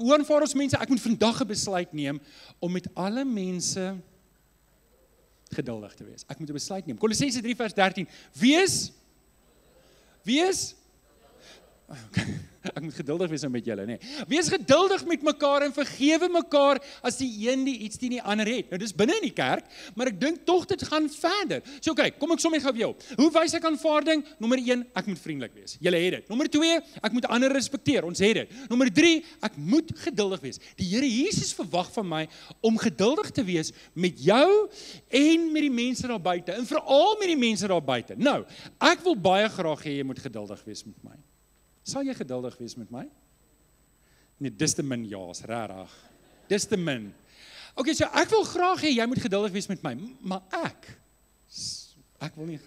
hoe aanvaar ons mense? Ek moet vandag 'n besluit neem om met alle mense geduldig te wees. Ek moet 'n besluit neem. Kolossense 3 vers 13. Wees? Ek moet geduldig wees met julle, nee. Wees geduldig met mekaar en vergewe mekaar as die een die iets teen die ander het. Nou dis binne in die kerk, maar ek dink tog dit gaan verder. So okay, kom ek som net gou vir jou. Hoe wys ek aanvaarding? Nommer 1, ek moet vriendelik wees. Julle het dit. Nommer 2, ek moet ander respekteer. Ons het dit. Nommer 3, ek moet geduldig wees. Die Here Jesus verwag van my om geduldig te wees met jou en met die mense daar buite, en veral met die mense daar buite. Nou, ek wil baie graag hê jy moet geduldig wees met my. Sal jy geduldig wees met my? Nee, dis te min ja's, regtig. Dis te min. Okay, so ek wil graag hê jy moet geduldig wees met my, maar ek wil nie.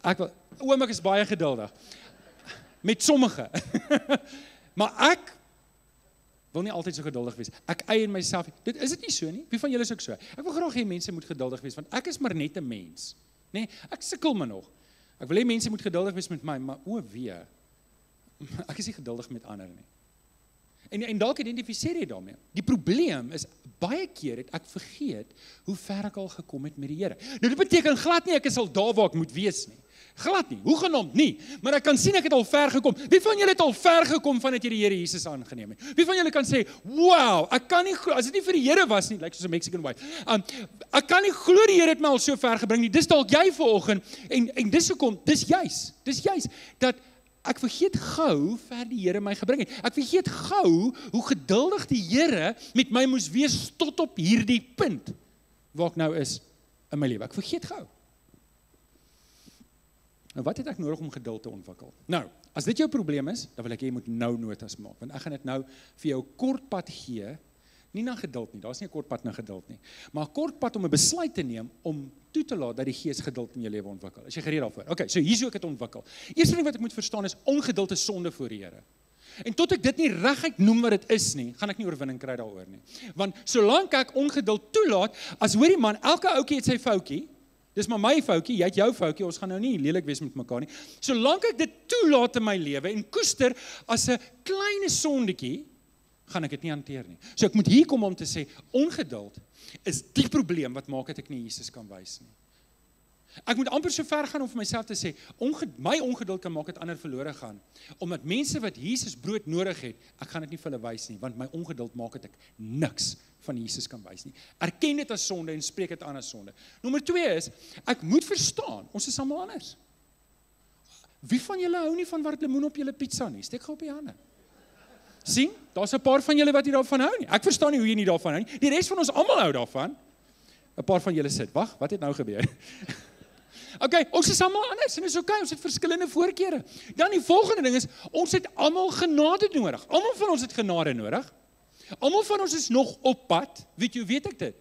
Ek is baie geduldig. Met sommige. Maar ek wil nie altyd so geduldig wees. Ek eien myself. Is dit nie so nie? Wie van julle is ook so? Ek wil graag hê mense moet geduldig wees, want ek is maar net 'n mens. Nee, ek sukkel maar nog. Ek wil hê mense moet geduldig wees met my, maar wee. Ek is nie geduldig met ander nie. En dalk identifiseer jy daarmee. Die probleem is, baie keer het ek vergeet hoe ver ek al gekom het met die Here. Nou dit beteken glad nie ek is al daar waar ek moet wees nie. Glad nie, hoegenaamd nie. Maar ek kan sien ek het al ver gekom. Wie van julle het al ver gekom vandat jy die Here Jesus aangeneem het? Wie van julle kan sê, wow, ek kan nie glo, as dit nie vir die Here was nie, lyk soos 'n Mexican wife. Ek kan nie glo die Here het my al so ver gebring nie. Dis dalk jy vanoggend en dis hoekom, dis juis dat ek vergeet gou hoe ver die Here my gebring het. Ek vergeet gou hoe geduldig die Here met my moes wees tot op hierdie punt waar ek nou is in my lewe. Ek vergeet gou. Nou wat het ek nodig om geduld te ontwikkel? Nou, as dit jou probleem is, dan wil ek jy moet nou notas maak, want ek gaan dit nou vir jou 'n kort pad gee, nie na geduld nie, daar's nie 'n kort pad na geduld nie, maar 'n kort pad om 'n besluit te neem om toe te laat dat die Gees geduld in jou lewe ontwikkel. Is jy gereed daarvoor? Okay, so hier's hoe ek dit ontwikkel. Eerste ding wat ek moet verstaan is, ongeduld is sonde voor die Here. En tot ek dit nie reguit noem wat dit is nie, gaan ek nie oorwinning kry daaroor nie. Want solank ek ongeduld toelaat, as hoor die man, elke ouetjie het sy foutjie, dis maar my foutjie, jy het jou foutjie, ons gaan nou nie lelik wees met mekaar nie. Solank ek dit toelaat in my lewe en koester as 'n klein sondetjie, gaan ek dit nie hanteer nie. So ek moet hier kom om te sê, ongeduld is die probleem wat maak dat ek nie Jesus kan wys nie. Ek moet amper so ver gaan om vir myself te sê, my ongeduld kan maak dat ander verlore gaan, omdat mense wat Jesus brood nodig het, ek gaan dit nie vir hulle wys nie, want my ongeduld maak dat ek niks van Jesus kan wys nie. Erken dit as sonde en spreek dit aan as sonde. Nommer 2 is, ek moet verstaan, ons is almal anders. Wie van julle hou nie van wat lemoen op julle pizza nie? Steek gou op die hande. Sien, daar's 'n paar van julle wat nie daarvan hou nie. Ek verstaan nie hoe jy nie daarvan hou nie. Die res van ons almal hou daarvan. 'n Paar van julle sit, wag, wat het nou gebeur? Okay, ons is almal anders en is okay, ons het verskillende voorkeure. Dan die volgende ding is, ons het almal genade nodig. Almal van ons het genade nodig. Almal van ons is nog op pad. Weet ek dit?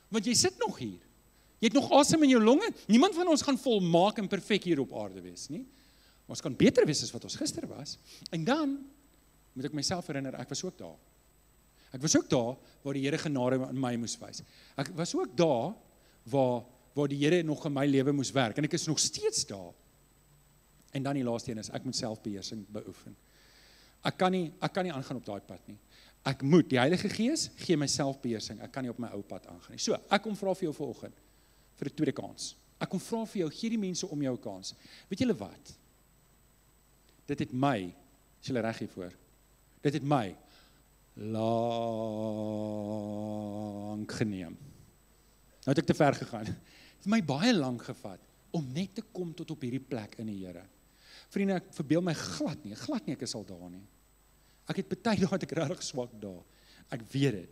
Want jy sit nog hier. Jy het nog asem in jou longe. Niemand van ons gaan volmaak en perfek hier op aarde wees nie. Ons kan beter wees as wat ons gister was. En dan moet ek myself herinner, ek was ook daar. Ek was ook daar waar die Here genade aan my moes wys. Ek was ook daar waar die Here nog in my lewe moes werk en ek is nog steeds daar. En dan die laaste een is, ek moet selfbeheersing beoefen. Ek kan nie aangaan op daai pad nie. Ek moet, die Heilige Gees gee my selfbeheersing. Ek kan nie op my ou pad aangaan nie. So, ek kom vra vir jou vanoggend vir 'n tweede kans. Ek kom vra vir jou, gee die mense om jou 'n kans. Weet julle wat? Dit het my, is julle reg hiervoor? Dit het my lank geneem. Nou het ek te ver gegaan. Het my baie lank gevat om net te kom tot op hierdie plek in die Here. Vriende, ek verbeel my glad nie ek is al daar nie. Ek het baie dae het ek regtig swak dae. Ek weet dit.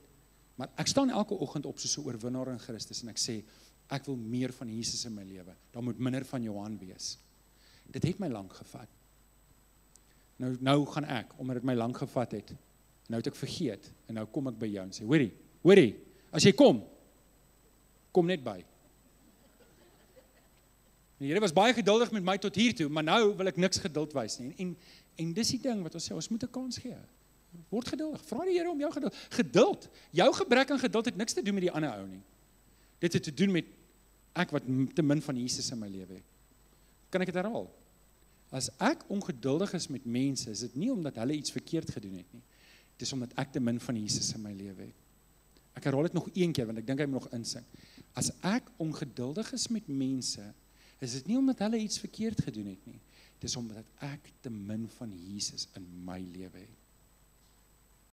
Maar ek staan elke oggend op soos 'n oorwinnaar in Christus en ek sê, ek wil meer van Jesus in my lewe. Daar moet minder van Johan wees. Dit het my lank gevat. Nou gaan ek, omdat dit my lank gevat het, nou het ek vergeet, en nou kom ek by jou en sê, hoorie, as jy kom net by. Die Here was baie geduldig met my tot hier toe, maar nou wil ek niks geduld wys nie. En dis die ding wat ons sê, ons moet 'n kans gee. Word geduldig, vra die Here om jou geduld. Geduld, jou gebrek aan geduld het niks te doen met die ander ou nie. Dit het te doen met ek wat te min van Jesus in my lewe het. Kan ek dit herhaal? As ek ongeduldig is met mense, is dit nie omdat hulle iets verkeerd gedoen het nie. Dis omdat ek te min van Jesus in my lewe het. Ek herhaal dit nog een keer, want ek dink hy moet nog insing. As ek ongeduldig is met mense, is dit nie omdat hulle iets verkeerd gedoen het nie. Dis omdat ek te min van Jesus in my lewe het.